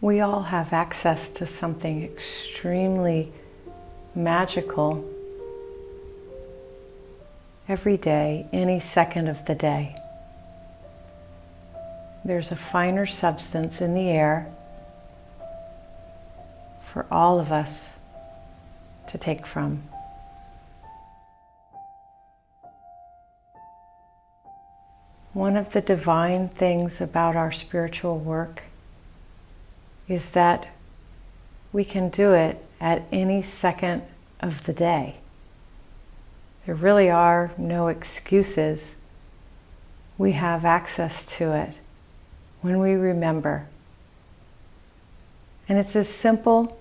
We all have access to something extremely magical every day, any second of the day. There's a finer substance in the air for all of us to take from. One of the divine things about our spiritual work is that we can do it at any second of the day. There really are no excuses. We have access to it when we remember. And it's as simple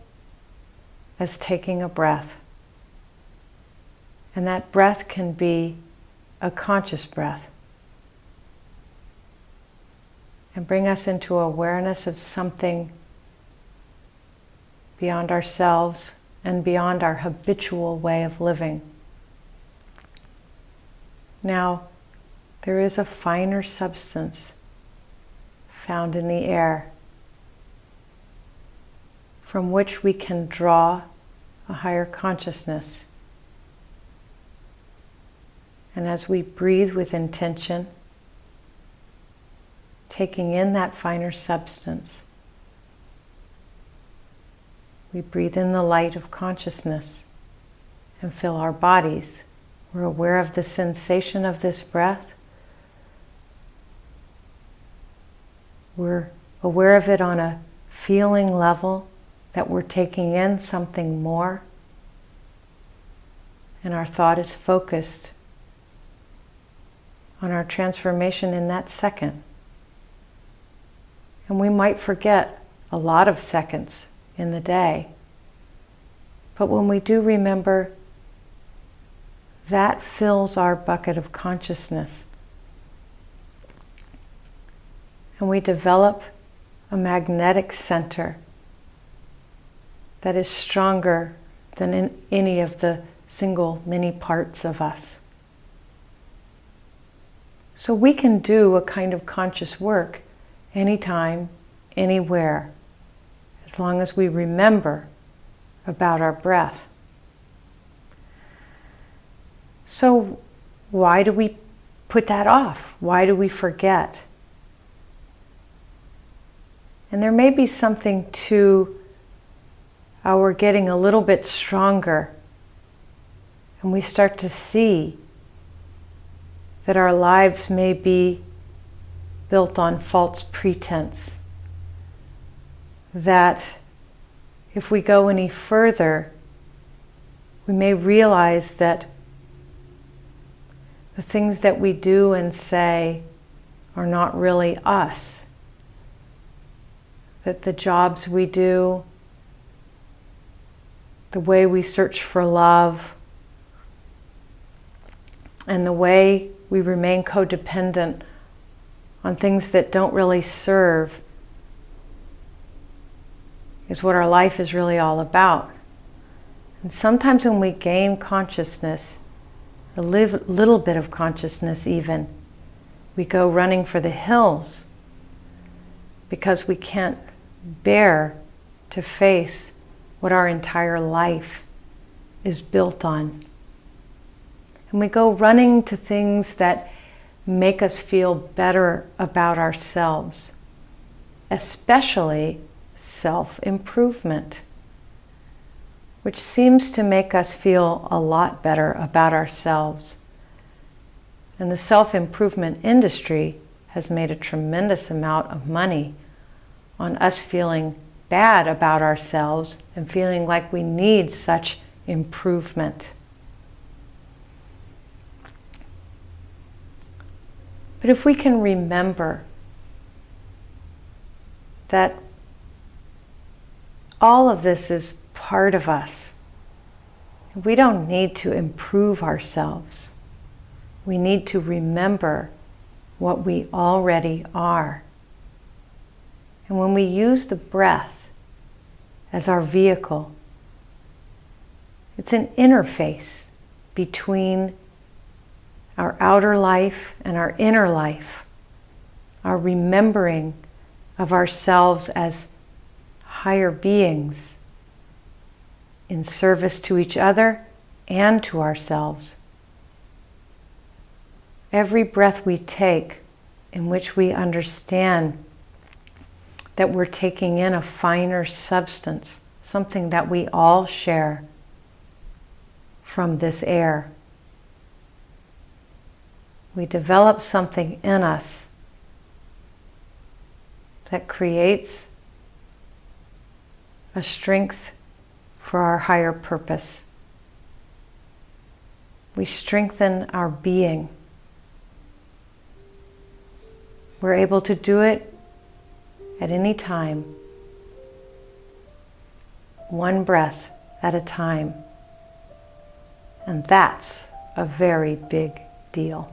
as taking a breath. And that breath can be a conscious breath and bring us into awareness of something beyond ourselves and beyond our habitual way of living. Now, there is a finer substance found in the air from which we can draw a higher consciousness. And as we breathe with intention, taking in that finer substance, we breathe in the light of consciousness and fill our bodies. We're aware of the sensation of this breath. We're aware of it on a feeling level, that we're taking in something more. And our thought is focused on our transformation in that second. And we might forget a lot of seconds in the day. But when we do remember, that fills our bucket of consciousness. And we develop a magnetic center that is stronger than in any of the single many parts of us. So we can do a kind of conscious work anytime, anywhere, as long as we remember about our breath. So why do we put that off? Why do we forget? And there may be something to our getting a little bit stronger, and we start to see that our lives may be built on false pretense. That if we go any further, we may realize that the things that we do and say are not really us. That the jobs we do, the way we search for love, and the way we remain codependent on things that don't really serve is what our life is really all about. And sometimes when we gain consciousness, a little bit of consciousness even, we go running for the hills because we can't bear to face what our entire life is built on. And we go running to things that make us feel better about ourselves, especially self-improvement, which seems to make us feel a lot better about ourselves. And the self-improvement industry has made a tremendous amount of money on us feeling bad about ourselves and feeling like we need such improvement. But if we can remember that all of this is part of us, we don't need to improve ourselves. We need to remember what we already are. And when we use the breath as our vehicle, it's an interface between our outer life and our inner life, our remembering of ourselves as higher beings in service to each other and to ourselves. Every breath we take in which we understand that we're taking in a finer substance, something that we all share from this air. We develop something in us that creates a strength for our higher purpose. We strengthen our being. We're able to do it at any time, one breath at a time. And that's a very big deal.